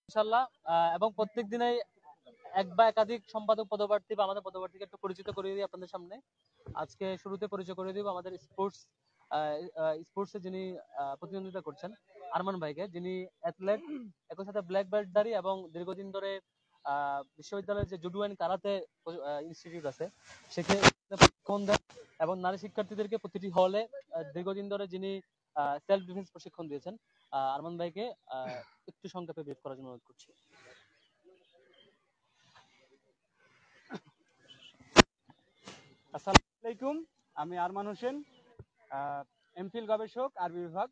ইনশাল্লাহ। এবং প্রত্যেক দিনেই এক বা একাধিক সম্পাদক পদপ্রার্থী বা আমাদের পদপ্রার্থীকে একটু পরিচিত করিয়ে দিই আপনাদের সামনে। আজকে শুরুতে পরিচয় করে দিব আমাদের স্পোর্টসে যিনি প্রতিদ্বন্দ্বিতা করছেন আরমান ভাইকে, যিনি অ্যাথলেট, একই সাথে ব্ল্যাক বেল্টধারী এবং দীর্ঘদিন ধরে বিশ্ববিদ্যালয়ের যে জুডো অ্যান্ড কারাতে ইনস্টিটিউট আছে সেখানে প্রশিক্ষণ দেন এবং নারী শিক্ষার্থীদেরকে প্রতিটি হলে দীর্ঘদিন ধরে যিনি সেলফ ডিফেন্স প্রশিক্ষণ দিয়েছেন। আরমান ভাইকে একটু সংক্ষেপে ব্রিফ করার জন্য অনুরোধ করছি। আসসালামু আলাইকুম, আমি আরমান হোসেন, এমফিল গবেষক, আরবি বিভাগ।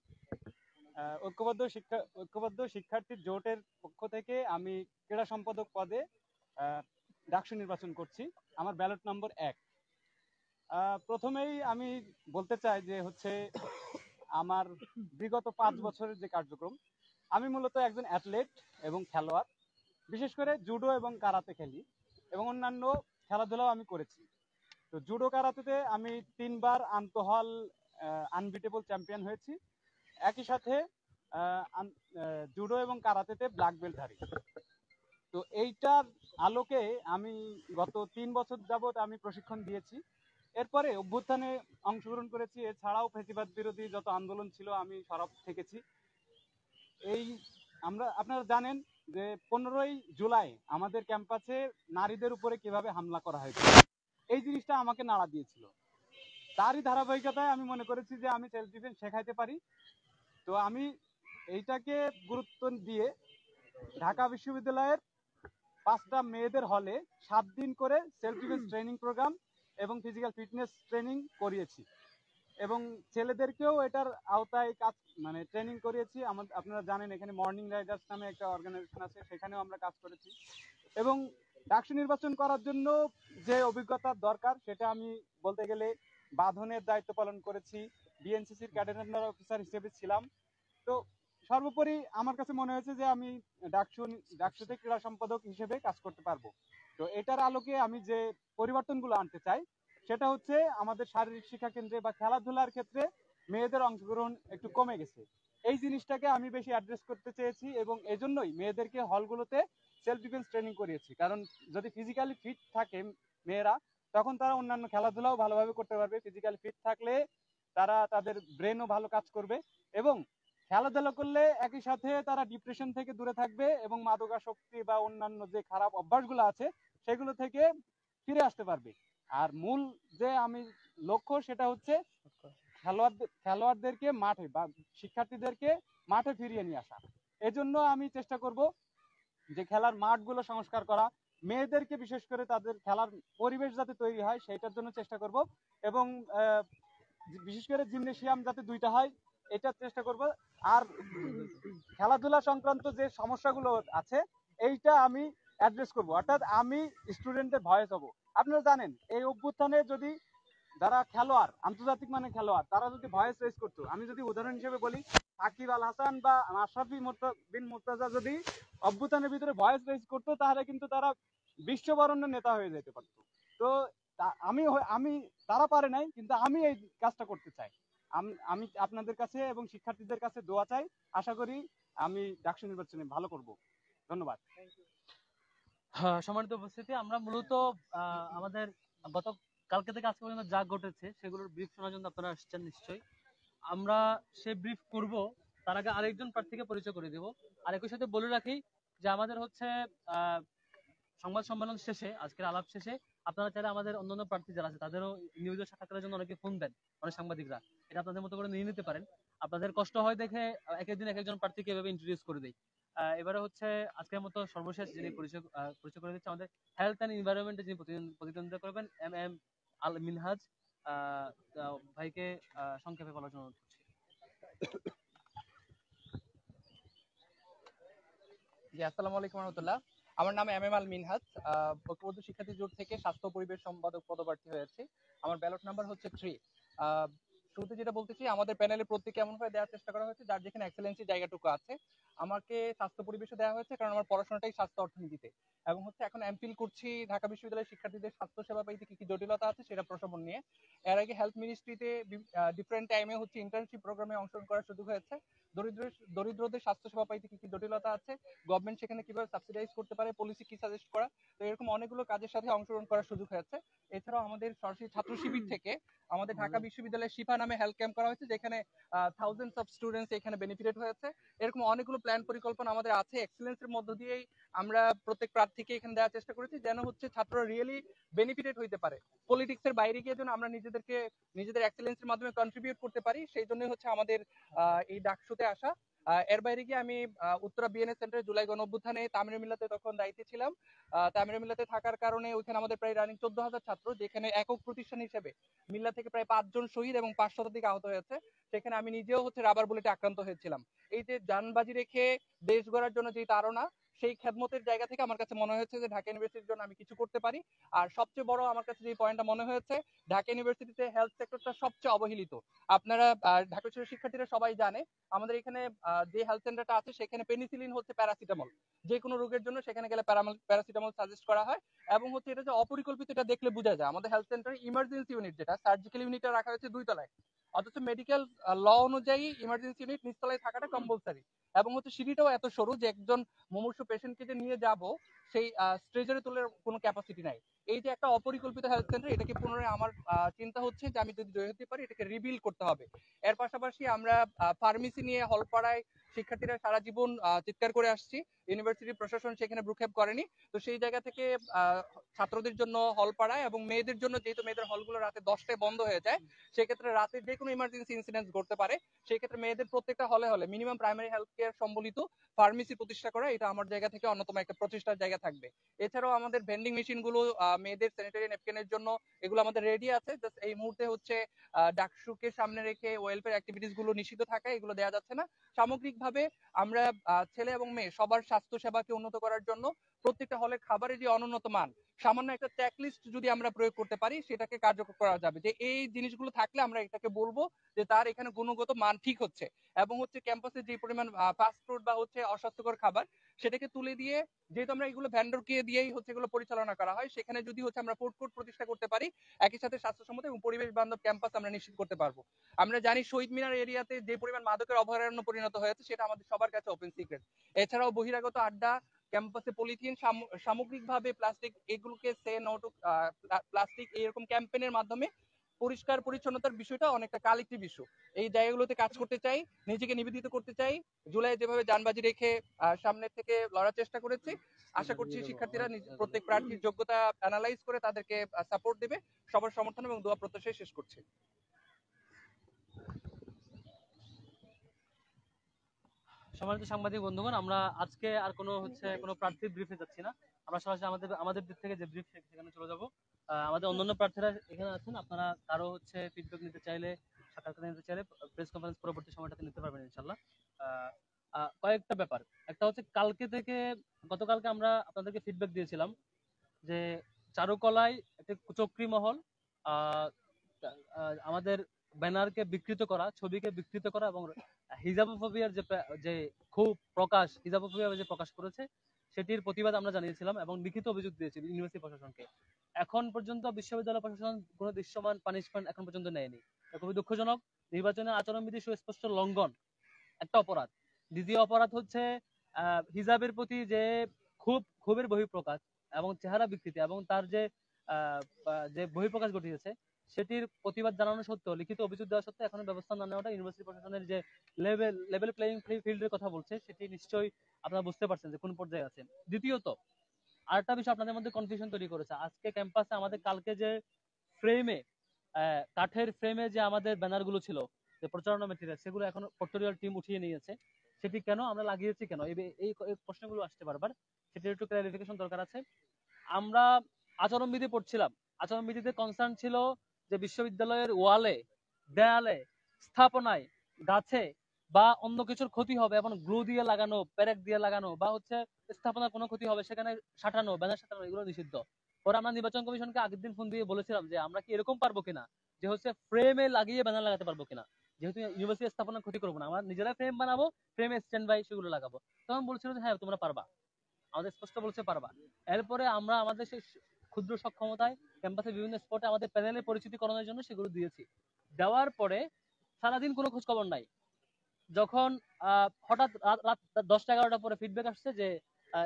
ঐক্যবদ্ধ শিক্ষার্থী জোটের পক্ষ থেকে আমি ক্রীড়া সম্পাদক পদে ডাকসু নির্বাচন করছি। আমার ব্যালট নম্বর 1। প্রথমেই আমি বলতে চাই যে আমার বিগত 5 বছরের যে কার্যক্রম, আমি মূলত একজন অ্যাথলেট এবং খেলোয়াড়। বিশেষ করে জুডো এবং কারাতে খেলি এবং অন্যান্য খেলাধুলাও আমি করেছি। তো জুডো কারাতেতে আমি 3বার আন্তঃহল আনবিটেবল চ্যাম্পিয়ন হয়েছি। একই সাথে জুডো এবং কারাতেতে ব্ল্যাক বেল্টধারী। তো এইটার আলোকে আমি গত 3 বছর যাবৎ আমি প্রশিক্ষণ দিয়েছি। এরপরে অভ্যুত্থানে অংশগ্রহণ করেছি। এছাড়াও ফ্যাসিবাদ বিরোধী যত আন্দোলন ছিল আমি সরব থেকেছি। আপনারা জানেন যে 15ই জুলাই আমাদের ক্যাম্পাসে নারীদের উপরে কিভাবে হামলা করা হয়েছিল, এই জিনিসটা আমাকে নাড়া দিয়েছিল। তারই ধারাবাহিকতায় আমি মনে করেছি যে আমি সেলফ ডিফেন্স শেখাইতে পারি। তো আমি এইটাকে গুরুত্ব দিয়ে ঢাকা বিশ্ববিদ্যালয়ের 5টা মেয়েদের হলে 7 দিন করে সেলফ ডিফেন্স ট্রেনিং প্রোগ্রাম এবং ফিজিক্যাল ফিটনেস ট্রেনিং করিয়েছি এবং ছেলেদেরকেও এটার আওতায় কাজ ট্রেনিং করিয়েছি। আপনারা জানেন এখানে মর্নিং রাইডার্স নামে একটা অর্গানাইজেশন আছে, সেখানেও আমরা কাজ করেছি। এবং ডাকসু নির্বাচন করার জন্য যে অভিজ্ঞতার দরকার সেটা আমি বলতে গেলে বাঁধনের দায়িত্ব পালন করেছি, বিএনসিসির ক্যাডেট অফিসার হিসেবে ছিলাম। তো সর্বোপরি আমার কাছে মনে হয়েছে যে আমি ডাকসুতে ক্রীড়া সম্পাদক হিসেবে কাজ করতে পারবো। তো এটার আলোকে আমি যে পরিবর্তনগুলো আনতে চাই সেটা হচ্ছে আমাদের শারীরিক শিক্ষা কেন্দ্রে বা খেলাধুলার ক্ষেত্রে মেয়েদের অংশগ্রহণ একটু কমে গেছে। এই জিনিসটাকে আমি বেশি অ্যাড্রেস করতে চেয়েছি এবং এজন্যই মেয়েদেরকে হলগুলোতে সেলফ ডিফেন্স ট্রেনিং করিয়েছি। কারণ যদি ফিজিক্যালি ফিট থাকে মেয়েরা, তখন তারা অন্যান্য খেলাধুলাও ভালোভাবে করতে পারবে। ফিজিক্যালি ফিট থাকলে তারা তাদের ব্রেনও ভালো কাজ করবে এবং খেলাধুলা করলে একই সাথে তারা ডিপ্রেশন থেকে দূরে থাকবে এবং মাদকাসক্তি বা অন্যান্য যে খারাপ অভ্যাসগুলো আছে সেগুলো থেকে ফিরে আসতে পারবে। আর মূল যে আমি লক্ষ্য সেটা হচ্ছে খেলোয়াড়দেরকে মাঠে বা শিক্ষার্থীদেরকে মাঠে ফিরিয়ে নিয়ে আসা। এজন্য আমি চেষ্টা করব যে খেলার মাঠগুলো সংস্কার করা, মেয়েদেরকে বিশেষ করে তাদের খেলার পরিবেশ যাতে তৈরি হয় সেটার জন্য চেষ্টা করব এবং বিশেষ করে জিমনেশিয়াম যাতে 2টা হয় এটার চেষ্টা করব। আর খেলাধুলা সংক্রান্ত যে সমস্যাগুলো আছে এইটা আমি অ্যাড্রেস করব, অর্থাৎ আমি স্টুডেন্টদের ভয়েস হব। আপনারা জানেন এই অভ্যুত্থানে যদি যারা খেলোয়াড়, আন্তর্জাতিক মানে খেলোয়াড়, তারা যদি ভয়েস রেজ করতো, আমি যদি উদাহরণ হিসেবে বলি সাকিব আল হাসান বা মাশরাফি বিন মুর্তজা যদি অভ্যুত্থানের ভিতরে ভয়েস রেজ করতো তাহলে কিন্তু তারা বিশ্ববরণ্য নেতা হয়ে যেতে পারতো। তো আমি তারা পারে নাই, কিন্তু আমি এই কাজটা করতে চাই। আমি আপনাদের কাছে এবং শিক্ষার্থীদের কাছে দোয়া চাই। আশা করি আমি ডাকসু নির্বাচনে ভালো করব। ধন্যবাদ। সম্মানিত উপস্থিতি, আমরা মূলত আমাদের গত কালকে থেকে আজকে পর্যন্ত যা ঘটেছে সেগুলোর ব্রিফ শোনার জন্য আপনারা আসছেন নিশ্চয়ই। আমরা সেই ব্রিফ করব, তার আগে আরেকজন প্রার্থীকে পরিচয় করে দেব। আর একই সাথে বলে রাখি যে আমাদের সংবাদ সম্মেলন শেষে, আজকের আলাপ শেষে আপনারা চাইলে আমাদের অন্যান্য প্রার্থী যারা আছে তাদেরও নিউজের সাক্ষাৎকারের জন্য অনেকে ফোন দেন, অনেক সাংবাদিকরা, এটা আপনাদের মতো করে নিয়ে নিতে পারেন। আপনাদের কষ্ট হয় দেখে এক একদিন এক একজন প্রার্থীকে এভাবে ইন্ট্রোডিউস করে দেই। এবারে আজকের মতো সর্বশেষ যিনি পরিচয় করে দিচ্ছে আমাদের হেলথ অ্যান্ড এনভায়রনমেন্টে যিনি প্রতিদ্বন্দ্বিতা করবেন এম আল মিনহাজ ভাইকে সংক্ষেপে বলার জন্য অনুরোধ করছি। জি, আসসালামু আলাইকুম রহমতুল্লাহ। আমার নাম আল মিনহাজ। ঐক্যবদ্ধ শিক্ষার্থী জোট থেকে স্বাস্থ্য পরিবেশ সম্পাদক পদপ্রার্থী হয়েছি। আমার ব্যালট নাম্বার হচ্ছে 3। শুরুতে যেটা বলতেছি, আমাদের প্যানেলে প্রত্যেকে এমন ভাবে দেওয়ার চেষ্টা করা হয়েছে যার যেখানে এক্সেলেন্সি জায়গাটুকু আছে। আমাকে স্বাস্থ্য পরিবেশে দেওয়া হয়েছে কারণ আমার পড়াশোনাটাই স্বাস্থ্য অর্থনীতিতে, এবং হচ্ছে এখন এমফিল করছি ঢাকা বিশ্ববিদ্যালয়ের শিক্ষার্থীদের স্বাস্থ্য সেবা পাইতে কি কি জটিলতা আছে সেটা প্রশমন নিয়ে। এর আগে হেলথ মিনিস্ট্রিতে ডিফারেন্ট টাইমে হচ্ছে ইন্টার্নশিপ প্রোগ্রামে অংশগ্রহণ করার সুযোগ হয়েছে। দরিদ্রদের স্বাস্থ্য সেবা পাইতে কি কি জটিলতা আছে, গভর্নমেন্ট সেখানে কিভাবে সাবসিডাইজ করতে পারে, পলিসি কি সাজেস্ট করা, তো এরকম অনেকগুলো কাজের সাথে অংশগ্রহণ করার সুযোগ হয়েছে। এছাড়াও আমাদের সরাসরি ছাত্র শিবির থেকে আমাদের ঢাকা বিশ্ববিদ্যালয়ে শিফা নামে হেলথ ক্যাম্প করা হয়েছে, যেখানে থাউজেন্ডস অফ স্টুডেন্টস এখানে বেনিফিটেড হয়েছে। এরকম অনেকগুলো প্ল্যান পরিকল্পনা আমাদের আছে। এক্সেলেন্সের মধ্য দিয়েই আমরা প্রত্যেক প্রার্থীকে এখানে দেওয়ার চেষ্টা করেছি, যেন হচ্ছে ছাত্ররা রিয়েলি বেনিফিটেড হইতে পারে, পলিটিক্সের বাইরে গিয়ে যেন আমরা নিজেদের এক্সেলেন্সের মাধ্যমে কন্ট্রিবিউট করতে পারি। সেই জন্যই হচ্ছে আমাদের এই ডাকসুতে আসা। এর বাইরে গিয়ে আমি উত্তরা বিএনএস সেন্টারে জুলাই গণঅভ্যুত্থানে তামিরে মিল্লাতে তখন দায়িত্বে ছিলাম। তামিরে মিল্লাতে থাকার কারণে ওইখানে আমাদের প্রায় রানিং 14,000 ছাত্র, যেখানে একক প্রতিষ্ঠান হিসেবে মিল্লা থেকে প্রায় 5 জন শহীদ এবং 5 শতাধিক আহত হয়েছে। সেখানে আমি নিজেও হচ্ছে রাবার বুলেটে আক্রান্ত হয়েছিলাম। এই যে জানবাজি রেখে দেশ গড়ার জন্য যে তাড়না, সেই খেদমতের জায়গা থেকে আমার কাছে মনে হয়েছে যে ঢাকা ইউনিভার্সিটির জন্য আমি কিছু করতে পারি। আর সবচেয়ে বড় আমার কাছে যে পয়েন্টটা মনে হয়েছে, ঢাকা ইউনিভার্সিটিতে হেলথ সেক্টরটা সবচেয়ে অবহেলিত। আপনারা ঢাকা বিশ্ববিদ্যালয়ের শিক্ষার্থীরা সবাই জানে আমাদের এখানে যে হেলথ সেন্টারটা আছে সেখানে পেনিসিলিন হচ্ছে প্যারাসিটামল, যে কোনো রোগের জন্য সেখানে গেলে প্যারাসিটামল সাজেস্ট করা হয়। এবং হচ্ছে এটা যে অপরিকল্পিত এটা দেখলে বোঝা যায়। আমাদের হেলথ সেন্টারে ইমার্জেন্সি ইউনিট, যেটা সার্জিক্যাল ইউনিটটা রাখা হয়েছে 2 তলায়, অথচ মেডিকেল ল অনুযায়ী ইমার্জেন্সি ইউনিট নিচতলায় থাকাটা কম্পালসারি। এবং হচ্ছে সিঁড়িটাও এত সরু যে একজন মুমূর্ষু পেশেন্টকে যে নিয়ে যাব সেই স্ট্রেচারে তোলার কোনো ক্যাপাসিটি নাই। এই যে একটা অপরিকল্পিত হেলথ সেন্টার, এটাকে পুনরায় আমার চিন্তা হচ্ছে যে আমি যদি জয় হতে পারি এটাকে রিবিল্ড করতে হবে। এর পাশাপাশি আমরা ফার্মেসি নিয়ে হলপাড়ায় শিক্ষার্থীরা সারা জীবন চিৎকার করে আসছি, ইউনিভার্সিটি প্রশাসন সেখানে ভ্রুক্ষেপ করেনি। তো সেই জায়গা থেকে ছাত্রদের জন্য হলপাড়ায় এবং মেয়েদের জন্য, যেহেতু মেয়েদের হলগুলো রাতে 10টায় বন্ধ হয়ে যায়, সেক্ষেত্রে রাতে যে কোনো ইমার্জেন্সি ইনসিডেন্ট ঘটতে পারে, সেই ক্ষেত্রে মেয়েদের প্রত্যেকটা হলে হলে মিনিমাম প্রাইমারি হেলথ কেয়ার সম্বলিত ফার্মেসি প্রতিষ্ঠা করা, এটা আমার জায়গা থেকে অন্যতম একটা প্রচেষ্টার জায়গা থাকবে। এছাড়াও আমাদের ভেন্ডিং মেশিন গুলো মেয়েদের স্যানিটারি ন্যাপকিনের জন্য এগুলো আমাদের রেডি আছে। জাস্ট এই মুহূর্তে হচ্ছে ডাকসুকে সামনে রেখে ওয়েলফেয়ার অ্যাক্টিভিটিস গুলো নিষিদ্ধ থাকায় এগুলো দেওয়া যাচ্ছে না। সামগ্রিকভাবে আমরা ছেলে এবং মেয়ে সবার স্বাস্থ্য সেবাকে উন্নত করার জন্য প্রত্যেকটা হলের খাবারের যে অনুন্নত মান, সামান্য একটা চেকলিস্ট যদি আমরা প্রয়োগ করতে পারি সেটাকে কার্যকর করা যাবে, যে এই জিনিসগুলো থাকলে আমরা এটাকে বলবো যে তার এখানে গুণগত মান ঠিক হচ্ছে। এবং হচ্ছে ক্যাম্পাসে যে পরিমাণ ফাস্ট ফুড বা হচ্ছে অস্বাস্থ্যকর খাবার, সেটাকে তুলে দিয়ে, যেহেতু আমরা এগুলো ভ্যান্ডরকে দিয়েই হচ্ছে এগুলো পরিচালনা করা হয়, সেখানে যদি হচ্ছে আমরা ফুড কোর্ট প্রতিষ্ঠা করতে পারি, একই সাথে স্বাস্থ্যসম্মত এবং পরিবেশ বান্ধব ক্যাম্পাস আমরা নিশ্চিত করতে পারবো। আমরা জানি শহীদ মিনার এরিয়াতে যে পরিমাণ মাদকের অভয়ারণ্য পরিণত হয়েছে সেটা আমাদের সবার কাছে ওপেন সিক্রেট। এছাড়াও বহিরাগত আড্ডা, ক্যাম্পাসে পলিথিন, সামগ্রিকভাবে প্লাস্টিক, এগুলোকে সে নো টু প্লাস্টিক, এরকম ক্যাম্পেইনের মাধ্যমে পরিষ্কার পরিচ্ছন্নতার বিষয়টা অনেকটা কালেক্টিভ ইস্যু। এই জায়গাগুলোতে কাজ করতে চাই, নিজেকে নিবেদিত করতে চাই। জুলাই যেভাবে জানবাজি রেখে সামনে থেকে লড়ার চেষ্টা করেছি, আশা করছি শিক্ষার্থীরা প্রত্যেক প্রার্থীর যোগ্যতা অ্যানালাইজ করে তাদেরকে সাপোর্ট দেবে। সবার সমর্থন এবং দোয়া প্রত্যাশায় শেষ করছি। সম্মানিত সাংবাদিক বন্ধুগণ, আমরা আজকে আর কোনো প্রার্থীর ব্রিফে যাচ্ছি না। আমরা সরাসরি আমাদের দিক থেকে যে ব্রিফ সেখানে চলে যাব। আমাদের অন্যান্য প্রার্থীরা এখানে আছেন, আপনারা কারো ফিডব্যাক নিতে চাইলে, সাক্ষাৎকার নিতে চাইলে প্রেস কনফারেন্স পরবর্তী সময়টাতে নিতে পারবেন ইনশাল্লাহ। কয়েকটা ব্যাপার, একটা হচ্ছে গতকালকে আমরা আপনাদেরকে ফিডব্যাক দিয়েছিলাম যে চারুকলায় একটি কুচক্রী মহল আমাদের ব্যানারকে বিকৃত করা, ছবিকে বিকৃত করা এবং হিজাবোফোবিয়ার যে হিজাবোফোবিয়া যে প্রকাশ করেছে সেটির প্রতিবাদ আমরা জানিয়েছিলাম এবং লিখিত অভিযোগ দিয়েছি ইউনিভার্সিটি প্রশাসনকে। এখন পর্যন্ত বিশ্ববিদ্যালয় প্রশাসন কোনো দৃশ্যমান পানিশমেন্ট এখন পর্যন্ত নেয়নি। খুবই দুঃখজনক। নির্বাচনের আচরণবিধি সুস্পষ্ট লঙ্ঘন একটা অপরাধ। দ্বিতীয় অপরাধ হচ্ছে হিজাবের প্রতি যে ক্ষোভের বহিঃপ্রকাশ এবং চেহারা বিকৃতি এবং তার যে বহিঃপ্রকাশ ঘটিয়েছে সেটির প্রতিবাদ জানানো সত্ত্বেও, লিখিত অভিযোগ দেওয়া সত্ত্বেও এখনো ব্যবস্থা না নেওয়াটা ইউনিভার্সিটি প্রশাসনের যে লেভেল প্লেইং ফিল্ডের কথা বলছে সেটি নিশ্চয়ই আপনারা বুঝতে পারছেন যে কোন পর্যায়ে আছে। দ্বিতীয়ত, আরেকটা বিষয় আপনাদের মধ্যে কনফিউশন তৈরি করেছে। আজকে ক্যাম্পাসে আমাদের কালকে যে ফ্রেমে, কাঠের ফ্রেমে যে আমাদের ব্যানারগুলো ছিল, যে প্রচারণা মেটেরিয়াল, সেগুলো এখন পর্টোরিয়াল টিম উঠিয়ে নিয়েছে। সেটি কেন আমরা লাগিয়েছি, কেন, এই প্রশ্নগুলো আসতে বারবার, সেটির একটু ক্লারিফিকেশন দরকার আছে। আমরা আচরণবিধি পড়ছিলাম, আচরণবিধিতে কনসার্ন ছিল যে বিশ্ববিদ্যালয়ের ওয়ালে, দেয়ালে, স্থাপনায়, গাছে বা অন্য কিছুর ক্ষতি হবে এবং গ্লু দিয়ে লাগানো, প্যারেক দিয়ে লাগানো বা স্থাপনার কোনো ক্ষতি হবে সেখানে সাঁটানো, ব্যানার সাঁটানো, এগুলো নিষিদ্ধ। পরে আমরা নির্বাচন কমিশনকে আগের দিন ফোন দিয়ে বলেছিলাম যে আমরা কি এরকম পারবো কিনা, যে ফ্রেমে লাগিয়ে ব্যানার লাগাতে পারবো কিনা, যেহেতু ইউনিভার্সিটি স্থাপনার ক্ষতি করবো না, আমরা নিজেরা ফ্রেম বানাবো, ফ্রেমে স্ট্যান্ড বাই সেগুলো লাগাবো। তখন বলছিল যে হ্যাঁ তোমরা পারবা, আমাদের স্পষ্ট বলছে পারবা। এরপরে আমরা আমাদের সেই ক্ষুদ্র সক্ষমতায় ক্যাম্পাসের বিভিন্ন স্পটে আমাদের প্যানেলের পরিচিতি করানোর জন্য সেগুলো দিয়েছি। দেওয়ার পরে সারাদিন কোনো খোঁজ খবর নাই। যখন হঠাৎ রাত রাত 10টা-11টার পরে ফিডব্যাক আসছে যে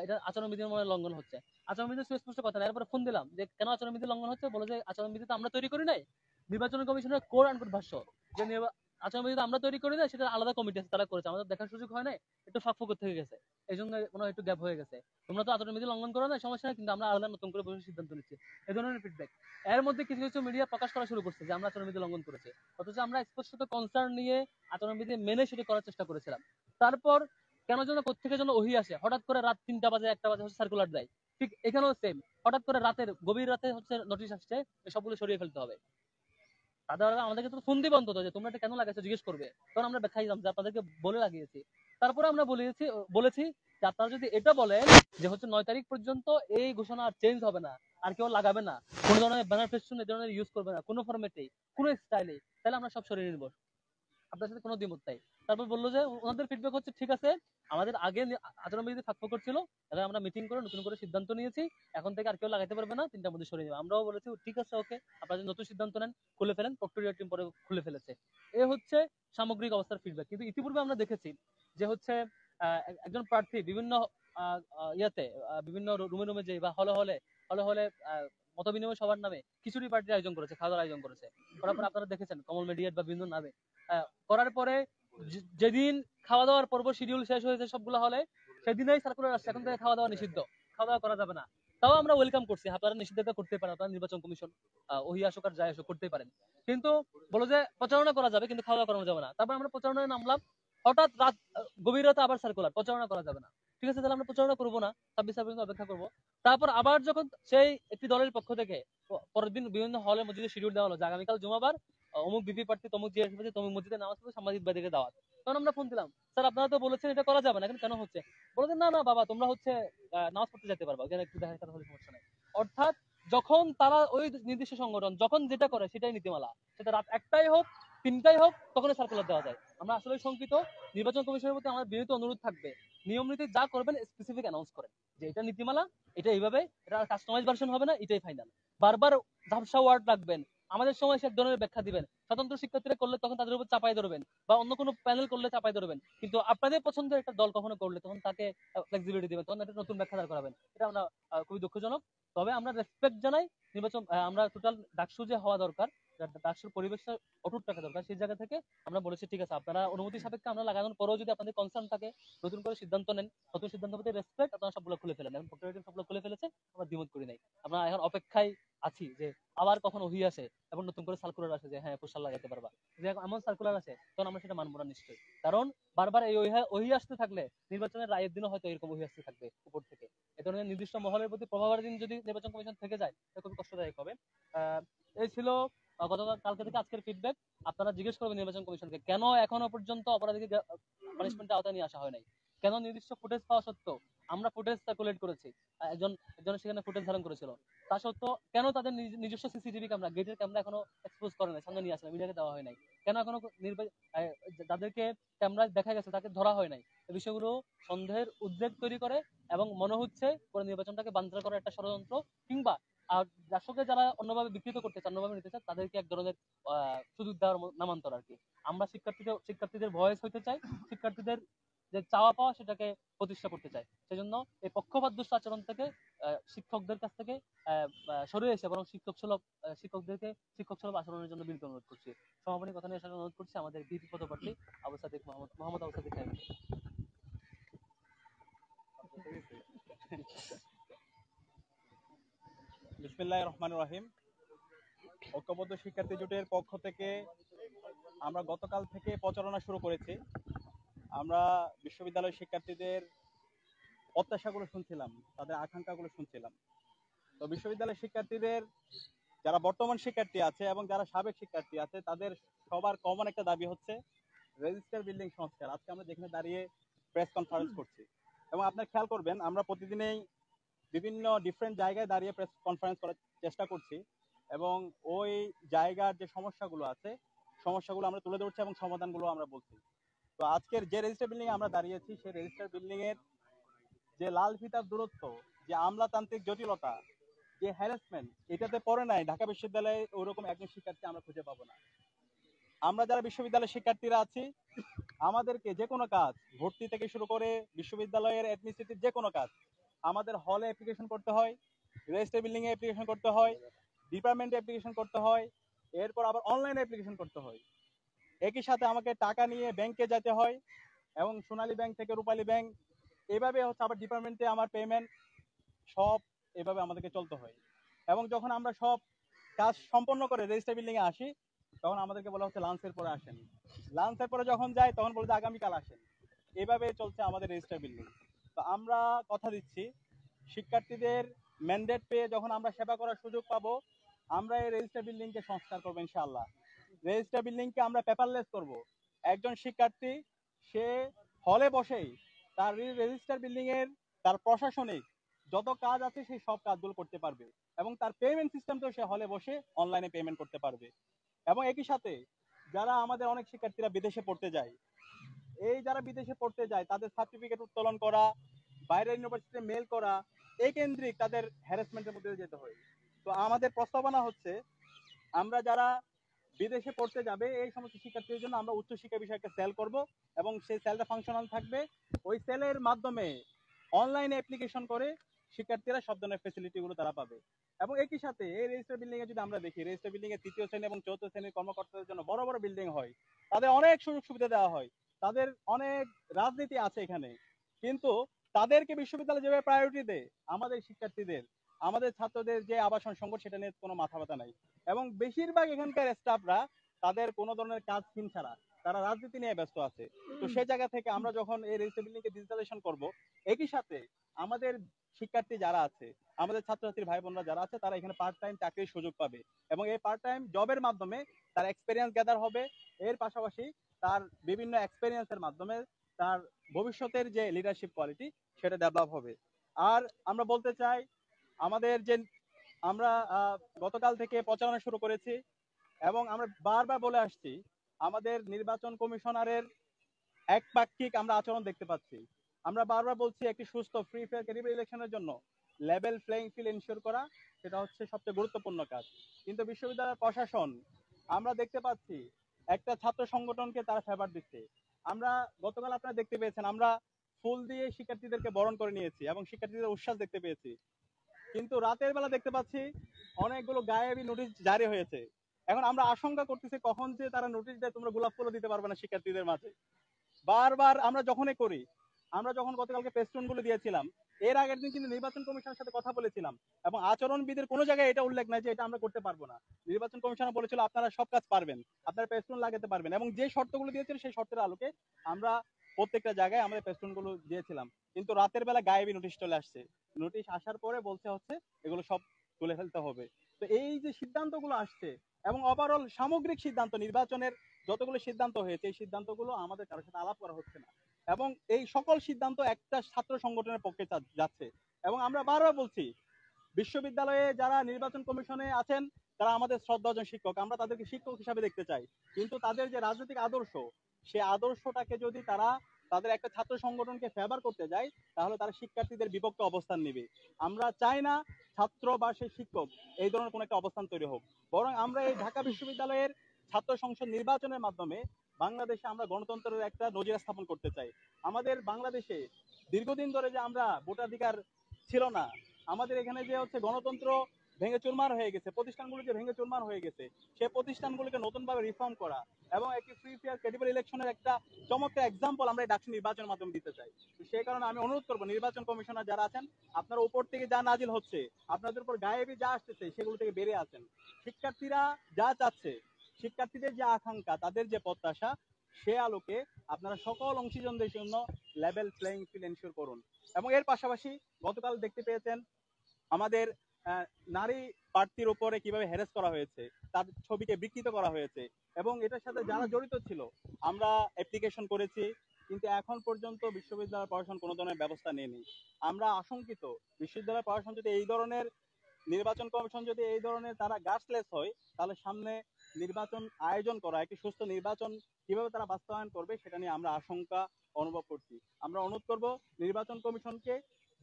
এটা আচরণবিধির মনে হয় লঙ্ঘন হচ্ছে। আচরণবিধির সুস্পষ্ট কথা না। এরপরে ফোন দিলাম যে কেন আচরণবিধি লঙ্ঘন হচ্ছে, বলে যে আচরণবিধি তো আমরা তৈরি করি নাই, নির্বাচন কমিশনের কোড অ্যান্ড কোড ভাষ্য যে আচরণবিধি তো আমরা তৈরি করি নাই, সেটা আলাদা কমিটি আছে তারা করেছে, আমাদের দেখার সুযোগ হয় নাই, একটু ফাঁক থেকে গেছে, এই জন্য মনে হয় একটু গ্যাপ হয়ে গেছে। তোমরা তো আচরণবিধি লঙ্ঘন করো না, সমস্যা নেই, কিন্তু আমরা আলাদা নতুন করে বসে সিদ্ধান্ত নিচ্ছি, এই ধরনের ফিডব্যাক। এর মধ্যে কিছু কিছু মিডিয়া প্রকাশ করা শুরু করছে যে আমরা আচরণবিধি লঙ্ঘন করেছি, অথচ আমরা স্পষ্টত কনসার্ন নিয়ে আচরণবিধি মেনে সেটা করার চেষ্টা করেছিলাম। তারপর কেন যেন কোত্থেকে যেন ওহি আসে, হঠাৎ করে রাত 3টা বাজে 1টা বাজে হচ্ছে সার্কুলার দেয়। ঠিক এখানেও সেম, হঠাৎ করে রাতের গভীর রাতে হচ্ছে নোটিশ আসছে সবগুলো সরিয়ে ফেলতে হবে। তাদের আমাদেরকে তো ফোন দিবে অন্তত যে তোমরা এটা কেন লাগাইছো জিজ্ঞেস করবে, তখন আমরা ব্যাখ্যা দিলাম যে আপনাদেরকে বলে লাগিয়েছি। তারপরে আমরা বলেছি যে আপনারা যদি এটা বলেন যে হচ্ছে 9 তারিখ পর্যন্ত এই ঘোষণা আর চেঞ্জ হবে না, আর কেউ লাগাবে না, কোনো ধরনের ব্যানার ফেস্টুন এই ধরনের ইউজ করবে না, কোনো ফরম্যাটেই কোনো স্টাইলে, তাহলে আমরা সব সরিয়ে নিব, আপনার সাথে কোনো দ্বিমত নাই। তারপর বললো যে ওনাদের ফিডব্যাক হচ্ছে ঠিক আছে, আমাদের আগে আচরণবিধি ফাঁক ছিল, এখন আমরা মিটিং করে নতুন করে সিদ্ধান্ত নিয়েছি, এখন থেকে আর কেউ লাগাইতে পারবে না, 3টার মধ্যে সরিয়ে যাবে। আমরাও বলেছি ঠিক আছে ওকে, আপনারা যদি নতুন সিদ্ধান্ত নেন খুলে ফেলেন, প্রক্টোরিয়া টিম পরে খুলে ফেলেছে। এ হচ্ছে সামগ্রিক অবস্থার ফিডব্যাক। কিন্তু ইতিপূর্বে আমরা দেখেছি যে হচ্ছে একজন প্রার্থী বিভিন্ন ইয়াতে বিভিন্ন রুমে রুমে যে বা হলে হলে হলে হলে মত বিনিময় সবার নামে খিচুড়ি পার্টির আয়োজন করেছে, খাওয়া দাওয়ার আয়োজন করেছে। করার পর আপনারা দেখেছেন কমল মিডিয়েট বা বিভিন্ন নামে করার পরে যেদিন খাওয়া দাওয়ার পর্ব শিডিউল শেষ হয়েছে সবগুলো হলে, সেদিনই সার্কুলার আসছে এখন থেকে খাওয়া দাওয়া নিষিদ্ধ, খাওয়া দাওয়া করা যাবে না। তাও আমরা ওয়েলকাম করছি, আপনারা নিষিদ্ধতা করতে পারেন, আপনারা নির্বাচন কমিশন ওহি আসুক আর যাই আসুক করতেই পারেন, কিন্তু বলো যে প্রচারণা করা যাবে কিন্তু খাওয়া দাওয়া করানো যাবে না। তারপর আমরা প্রচারণায় নামলাম, হঠাৎ রাত গভীর রাতে আবার সার্কুলার প্রচারণা করা যাবে না। ঠিক আছে, তাহলে আমরা প্রচারণা করবো না, 26 পর্যন্ত অপেক্ষা করবো। তারপর আবার যখন সেই একটি দলের পক্ষ থেকে পরের দিন বিভিন্ন হলে মসজিদে শিডিউল দেওয়া হলো যে আগামীকাল জুমাবার অমুক বিপি প্রার্থী তমুক জিএস তমুক মসজিদে নামাজ পড়বে সাংবাদিক ভাইদেরকে দাওয়াত, তখন আমরা ফোন দিলাম স্যার আপনারা তো বলেছেন এটা করা যাবে না, এখন কেন হচ্ছে? বলে না না বাবা তোমরা হচ্ছে নামাজ পড়তে যেতে পারবা, ওখানে একটু দেখা কথা হলে সমস্যা নাই। অর্থাৎ যখন তারা ওই নির্দিষ্ট সংগঠন যখন যেটা করে সেটাই নীতিমালা, সেটা রাত 1টাই হোক 3টাই হোক, তখনই সার্কুলার দেওয়া যায়। আমরা আসলে শঙ্কিত, নির্বাচন কমিশনের প্রতি আমার বিনীত অনুরোধ থাকবে নিয়ম নীতি যা করবেন স্পেসিফিক অ্যানাউন্স করেন যে এটা নীতিমালা, এটা এইভাবে, এটা কাস্টমাইজ ভার্সন হবে না, এটাই ফাইনাল। বারবার ঝাপসা ওয়ার্ড রাখবেন, আমাদের সময় সে এক ধরনের ব্যাখ্যা দিবেন, স্বতন্ত্র শিক্ষার্থীরা করলে তখন তাদের উপর চাপাই ধরবেন, বা অন্য কোনো প্যানেল করলে চাপাই ধরবেন, কিন্তু আপনাদের পছন্দের একটা দল কখনো করলে তখন তাকে ফ্লেক্সিবিলিটি দিবেন, তখন একটা নতুন ব্যাখ্যা দাঁড় করাবেন। এটা আমরা খুবই দুঃখজনক। তবে আমরা রেসপেক্ট জানাই নির্বাচন, আমরা টোটাল ডাকসু যে হওয়া দরকার, ডাকসুর পরিবেশটা অটুট রাখা দরকার, সেই জায়গা থেকে আমরা বলেছি ঠিক আছে আপনারা অনুমতি সাপেক্ষে আমরা লাগানোর পরেও যদি আপনাদের কনসার্ন থাকে নতুন করে সিদ্ধান্ত নেন, নতুন সিদ্ধান্ত প্রতি রেসপেক্ট, আপনারা সবগুলো খুলে ফেলেন। এখন প্রক্টোরিয়া সবগুলো খুলে ফেলেছে, আমরা দ্বিমত করি নাই, আমরা এখন অপেক্ষায় আছি যে আবার কখন ওহি আসে এবং নতুন করে সার্কুলার আসে যে হ্যাঁ পোস্টার লাগাতে পারবা, যে এমন সার্কুলার আসে তখন আমরা সেটা মানবো না নিশ্চয়ই। কারণ বারবার এই ওহি আসতে থাকলে নির্বাচনের রায়ের দিনও হয়তো এরকম ওহি আসতে থাকবে উপর থেকে, এ ধরনের নির্দিষ্ট মহলের প্রতি প্রভাবের দিন যদি নির্বাচন কমিশন থেকে যায় এটা খুবই কষ্টদায়ক হবে। এই ছিল গতকাল কালকে থেকে আজকের ফিডব্যাক। আপনারা জিজ্ঞেস করবেন নির্বাচন কমিশনকে কেন এখনো পর্যন্ত অপরাধীকে পানিশমেন্টের আওতায় নিয়ে আসা হয় নাই, কেন নির্দিষ্ট ফুটেজ পাওয়া সত্ত্বেও, আমরা ফুটেজ সার্কুলেট করেছি, একজন সেখানে ফুটেজ ধারণ করেছিল, তা সত্ত্বেও কেন তাদের নিজস্ব সিসিটিভি ক্যামেরা গেটের ক্যামেরা এখনো এক্সপোজ করে নাই, সামনে নিয়ে আসে মিডিয়াকে দেওয়া হয় নাই, কেন এখনো যাদেরকে ক্যামেরা দেখা গেছে তাকে ধরা হয় নাই, এই বিষয়গুলো সন্দেহের উদ্বেগ তৈরি করে এবং মনে হচ্ছে পুরো নির্বাচনটাকে বানচাল করার একটা ষড়যন্ত্র, কিংবা দর্শককে যারা অন্যভাবে বিকৃত করতে চান, অন্যভাবে নিতে চান, তাদেরকে এক ধরনের সুযোগ দেওয়ার নামান্তর আর কি। আমরা শিক্ষার্থীদের ভয়েস হইতে চাই, শিক্ষার্থীদের যে চাওয়া পাওয়া সেটাকে প্রতিষ্ঠা করতে চাই, সেজন্য এই পক্ষপাত দুষ্ট আচরণ থেকে শিক্ষকদের কাছ থেকে সরে এসে বরং শিক্ষকদেরকে শিক্ষক সুলভ আচরণের জন্য বিনীত অনুরোধ করছি। সমাপনী কথা নিয়ে আসার অনুরোধ করছি আমাদের ভিপি পদপ্রার্থী আবু সাদিক মোহাম্মদ আবু সাদিক সাহেব। বিসমিল্লাহির রহমানির রহিম। ঐক্যবদ্ধ শিক্ষার্থী জোটের পক্ষ থেকে আমরা গতকাল থেকে প্রচারণা শুরু করেছি। আমরা বিশ্ববিদ্যালয়ের শিক্ষার্থীদের প্রত্যাশাগুলো শুনছিলাম, তাদের আকাঙ্ক্ষাগুলো শুনছিলাম। তো বিশ্ববিদ্যালয়ের শিক্ষার্থীদের যারা বর্তমান শিক্ষার্থী আছে এবং যারা সাবেক শিক্ষার্থী আছে তাদের সবার কমন একটা দাবি হচ্ছে রেজিস্টার বিল্ডিং সংস্কার। আজকে আমরা যেখানে দাঁড়িয়ে প্রেস কনফারেন্স করছি এবং আপনারা খেয়াল করবেন আমরা প্রতিদিনেই বিভিন্ন ডিফারেন্ট জায়গায় দাঁড়িয়ে প্রেস কনফারেন্স করার চেষ্টা করছি এবং ওই জায়গার যে সমস্যাগুলো আছে সমস্যাগুলো আমরা তুলে ধরছি এবং সমাধানগুলো আমরা বলছি। তো আজকের যে রেজিস্টার বিল্ডিং আমরা দাঁড়িয়েছি, সেই রেজিস্টার বিল্ডিং এর যে লাল ফিতার দূরত্ব, যে আমলাতান্ত্রিক জটিলতা, যে হ্যারাসমেন্ট, এটাতে পড়ে নাই ঢাকা বিশ্ববিদ্যালয়ে ওরকম একজন শিক্ষার্থী আমরা খুঁজে পাবো না। আমরা যারা বিশ্ববিদ্যালয়ের শিক্ষার্থীরা আছি, আমাদেরকে যে কোনো কাজ, ভর্তি থেকে শুরু করে বিশ্ববিদ্যালয়ের অ্যাডমিনিস্ট্রেটিভ যে কোনো কাজ, আমাদের হলে অ্যাপ্লিকেশন করতে হয়, রেজিস্টার বিল্ডিং এ অ্যাপ্লিকেশন করতে হয়, ডিপার্টমেন্টে অ্যাপ্লিকেশন করতে হয়, এরপর আবার অনলাইনে অ্যাপ্লিকেশন করতে হয়। একই সাথে আমাকে টাকা নিয়ে ব্যাংকে যেতে হয়, এবং সোনালী ব্যাংক থেকে রূপালী ব্যাংক, এভাবে হচ্ছে আবার ডিপার্টমেন্টে আমার পেমেন্ট, সব এভাবে আমাদেরকে চলতে হয়। এবং যখন আমরা সব কাজ সম্পন্ন করে রেজিস্টার বিল্ডিং এ আসি, তখন আমাদেরকে বলা হচ্ছে লাঞ্চের পরে আসেন। লাঞ্চের পরে যখন যাই তখন বলছে আগামীকাল আসেন। এভাবে চলছে আমাদের রেজিস্টার বিল্ডিং। তো আমরা কথা দিচ্ছি, শিক্ষার্থীদের ম্যান্ডেট পেয়ে যখন আমরা সেবা করার সুযোগ পাবো, আমরা এই রেজিস্টার বিল্ডিংকে সংস্কার করবো ইনশাআল্লাহ। রেজিস্টার বিল্ডিংকে আমরা পেপারলেস করব। একজন শিক্ষার্থী সে হলে বসেই তার রেজিস্টার বিল্ডিং এর তার প্রশাসনিক যত কাজ আছে সেই সব কাজগুলো করতে পারবে, এবং তার পেমেন্ট সিস্টেমটাও সে হলে বসে অনলাইনে পেমেন্ট করতে পারবে। এবং একই সাথে যারা আমাদের অনেক শিক্ষার্থীরা বিদেশে পড়তে যায়, এই যারা বিদেশে পড়তে যায় তাদের সার্টিফিকেট উত্তোলন করা, বাইরের ইউনিভার্সিটিতে মেল করা, এই কেন্দ্রিক তাদের হ্যারাসমেন্টের মধ্যে দিয়ে যেতে হয়। তো আমাদের প্রস্তাবনা হচ্ছে, আমরা যারা বিদেশে পড়তে যাবে এই সমস্ত শিক্ষার্থীদের জন্য আমরা উচ্চশিক্ষা বিষয়ে একটা সেল করব, এবং সেই সেলটা ফাংশনাল থাকবে। ওই সেলের মাধ্যমে অনলাইনে অ্যাপ্লিকেশন করে শিক্ষার্থীরা সব ধরনের ফেসিলিটিগুলো তারা পাবে। এবং একই সাথে এই রেজিস্টার বিল্ডিং এ যদি আমরা দেখি, রেজিস্টার বিল্ডিং এ তৃতীয় শ্রেণী এবং চতুর্থ শ্রেণীর কর্মকর্তাদের জন্য বড় বড় বিল্ডিং হয়, তাদের অনেক সুযোগ সুবিধা দেওয়া হয়, তাদের অনেক রাজনীতি আছে এখানে, কিন্তু তাদেরকে বিশ্ববিদ্যালয় যেভাবে প্রায়োরিটি দেয়, আমাদের শিক্ষার্থীদের, আমাদের ছাত্রদের যে আবাসন সংকট, সেটা নিয়ে কোনো মাথা ব্যথা নাই। এবং বেশিরভাগ এখানকার স্টাফরা তাদের কোনো ধরনের কাজহীন ছাড়া তারা রাজনীতি নিয়ে ব্যস্ত আছে। তো সেই জায়গা থেকে আমরা যখন এই রেজিস্টার বিল্ডিং কে ডিজিটালাইজেশন করব, একই সাথে আমাদের শিক্ষার্থী যারা আছে, আমাদের ছাত্রছাত্রীর ভাই বোনরা যারা আছে, তারা এখানে পার্ট টাইম চাকরির সুযোগ পাবে, এবং এই পার্ট টাইম জবের মাধ্যমে তার এক্সপেরিয়েন্স গ্যাদার হবে। এর পাশাপাশি তার বিভিন্ন এক্সপেরিয়েন্সের মাধ্যমে তার ভবিষ্যতের যে লিডারশিপ কোয়ালিটি, সেটা ডেভেলপ হবে। আর আমরা বলতে চাই, আমাদের যে আমরা গতকাল থেকে প্রচারণা শুরু করেছি, এবং আমরা বারবার বলে আসছি, আমাদের নির্বাচন কমিশনারের একপাক্ষিক আমরা আচরণ দেখতে পাচ্ছি। আমরা বারবার বলছি, একটি সুস্থ ফ্রি ফেয়ার ক্রেডিবল ইলেকশনের জন্য লেভেল প্লেইং ফিল্ড এনশিওর করা, সেটা হচ্ছে সবচেয়ে গুরুত্বপূর্ণ কাজ। কিন্তু বিশ্ববিদ্যালয়ের প্রশাসন, আমরা দেখতে পাচ্ছি একটা ছাত্র সংগঠনকে তারা ফেভার দিচ্ছে। আমরা গতকাল আপনারা দেখতে পেয়েছেন, আমরা ফুল দিয়ে শিক্ষার্থীদেরকে বরণ করে নিয়েছি এবং শিক্ষার্থীদের উচ্ছ্বাস দেখতে পেয়েছি। কিন্তু রাতের বেলা দেখতে পাচ্ছি অনেকগুলো গায়েবী নোটিশ জারি হয়েছে। এখন আমরা আশঙ্কা করতেছি কখন যে তারা নোটিশ দেয়, তোমরা গোলাপ ফুলও দিতে পারবে না শিক্ষার্থীদের মাঝে। বারবার আমরা যখনই করি, আমরা যখন গতকালকে পেস্টুন গুলো দিয়েছিলাম, এর আগের দিন কিন্তু নির্বাচন কমিশনের সাথে কথা বলেছিলাম, এবং আচরণবিদের কোনো জায়গায় এটা উল্লেখ নাই যে এটা আমরা করতে পারবো না। নির্বাচন কমিশনার বলেছিল আপনারা সব কাজ পারবেন, আপনারা পেস্টুন লাগাতে পারবেন, এবং যে শর্তগুলো দিয়েছেন সেই শর্তের আলোকে আমরা প্রত্যেকটা জায়গায় আমাদের পেস্টুন গুলো দিয়েছিলাম। কিন্তু রাতের বেলা গায়েবী নোটিশ চলে আসছে। নোটিশ আসার পরে বলছে হচ্ছে এগুলো সব তুলে ফেলতে হবে। তো এই যে সিদ্ধান্তগুলো আসছে, এবং ওভারঅল সামগ্রিক সিদ্ধান্ত, নির্বাচনের যতগুলো সিদ্ধান্ত হয়েছে, এই সিদ্ধান্তগুলো আমাদের কারোর সাথে আলাপ করা হচ্ছে না, এবং এই সকল সিদ্ধান্ত একটা ছাত্র সংগঠনের পক্ষে যাচ্ছে। এবং আমরা বারবার বলছি, বিশ্ববিদ্যালয়ে যারা নির্বাচন কমিশনে আছেন তারা আমাদের শ্রদ্ধাভাজন শিক্ষক, আমরা তাদেরকে শিক্ষক হিসাবে দেখতে চাই। কিন্তু তাদের যে রাজনৈতিক আদর্শ, সেই আদর্শটাকে যদি তারা তাদের একটা ছাত্র সংগঠনকে ফেভার করতে যায়, তাহলে তারা শিক্ষার্থীদের বিপক্ষে অবস্থান নেবে। আমরা চাই না ছাত্র বা সেই শিক্ষক এই ধরনের কোনো একটা অবস্থান তৈরি হোক। বরং আমরা এই ঢাকা বিশ্ববিদ্যালয়ের ছাত্র সংসদ নির্বাচনের মাধ্যমে বাংলাদেশে আমরা গণতন্ত্রের একটা নজির স্থাপন করতে চাই। আমাদের বাংলাদেশে দীর্ঘদিন ধরে যে আমরা ভোটাধিকার ছিল না, আমাদের এখানে যে হচ্ছে গণতন্ত্র ভেঙে চুরমার হয়ে গেছে, প্রতিষ্ঠানগুলো যে ভেঙে চুরমার হয়ে গেছে, সেই প্রতিষ্ঠানগুলোকে নতুনভাবে রিফর্ম করা এবং একটি ফ্রি ফেয়ার ক্রেডিবল ইলেকশনের একটা চমৎকার এক্সাম্পল আমরা এই ডাকসু নির্বাচনের মাধ্যমে দিতে চাই। সেই কারণে আমি অনুরোধ করবো, নির্বাচন কমিশনার যারা আছেন, আপনারা উপর থেকে যা নাজিল হচ্ছে, আপনাদের উপর গায়েবী যা আসতেছে, সেগুলো থেকে বেরিয়ে আসেন। শিক্ষার্থীরা যা চাচ্ছে, শিক্ষার্থীদের যে আকাঙ্ক্ষা, তাদের যে প্রত্যাশা, সে আলোকে আপনারা সকল অংশীজনদের জন্য লেভেল প্লেইং ফিল্ড এনশিওর করুন। এবং এর পাশাপাশি গতকাল দেখতে পেয়েছেন আমাদের নারী প্রার্থীর উপরে কিভাবে হ্যারাস করা হয়েছে, তার ছবিকে বিকৃত করা হয়েছে, এবং এটার সাথে যারা জড়িত ছিল আমরা অ্যাপ্লিকেশন করেছি, কিন্তু এখন পর্যন্ত বিশ্ববিদ্যালয় প্রশাসন কোনো ধরনের ব্যবস্থা নেয়নি। আমরা আশঙ্কিত, বিশ্ববিদ্যালয় প্রশাসন যদি এই ধরনের, নির্বাচন কমিশন যদি এই ধরনের তারা গাছলেস হয়, তাহলে সামনে নির্বাচন আয়োজন করা, একটি সুস্থ নির্বাচন কিভাবে তারা বাস্তবায়ন করবে সেটা নিয়ে আমরা আশঙ্কা অনুভব করছি। আমরা অনুরোধ করব নির্বাচন কমিশনকে,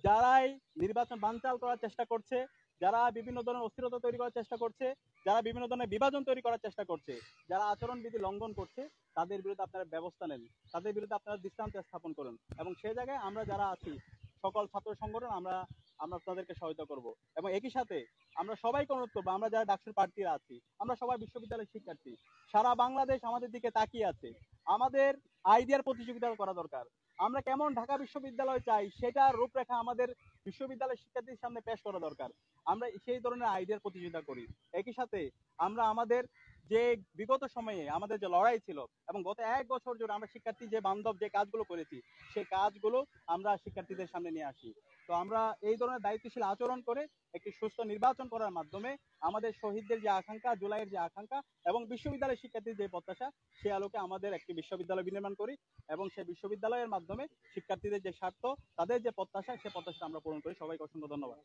যারাই নির্বাচন বানচাল করার চেষ্টা করছে, যারা বিভিন্ন ধরনের অস্থিরতা তৈরি করার চেষ্টা করছে, যারা বিভিন্ন ধরনের বিভাজন তৈরি করার চেষ্টা করছে, যারা আচরণবিধি লঙ্ঘন করছে, তাদের বিরুদ্ধে আপনারা ব্যবস্থা নেন, তাদের বিরুদ্ধে আপনারা দৃষ্টান্ত স্থাপন করুন। এবং সেই জায়গায় আমরা যারা আছি সকল ছাত্র সংগঠন আমরা আমরা তাদেরকে সহায়তা করব। এবং একই সাথে আমরা সবাইকে অনুরোধ করবো, আমরা যারা ডাকসুর প্রার্থীরা আছি, আমরা সবাই বিশ্ববিদ্যালয়ের শিক্ষার্থী, সারা বাংলাদেশ আমাদের দিকে তাকিয়ে আছে। আমাদের আইডিয়ার প্রতিযোগিতা করা দরকার। আমরা কেমন ঢাকা বিশ্ববিদ্যালয় চাই সেটার রূপরেখা আমাদের বিশ্ববিদ্যালয়ের শিক্ষার্থীর সামনে পেশ করা দরকার। আমরা সেই ধরনের আইডিয়ার প্রতিযোগিতা করি। একই সাথে আমরা আমাদের যে বিগত সময়ে আমাদের যে লড়াই ছিল এবং গত 1 বছর জুড়ে আমরা শিক্ষার্থী যে বান্ধব যে কাজগুলো করেছি, সেই কাজগুলো আমরা শিক্ষার্থীদের সামনে নিয়ে আসি। তো আমরা এই ধরনের দায়িত্বশীল আচরণ করে একটি সুস্থ নির্বাচন করার মাধ্যমে আমাদের শহীদদের যে আকাঙ্ক্ষা, জুলাইয়ের যে আকাঙ্ক্ষা এবং বিশ্ববিদ্যালয়ের শিক্ষার্থীর যে প্রত্যাশা, সে আলোকে আমাদের একটি বিশ্ববিদ্যালয় বিনির্মাণ করি এবং সেই বিশ্ববিদ্যালয়ের মাধ্যমে শিক্ষার্থীদের যে স্বার্থ, তাদের যে প্রত্যাশা, সে প্রত্যাশা আমরা পূরণ করি। সবাইকে অসংখ্য ধন্যবাদ।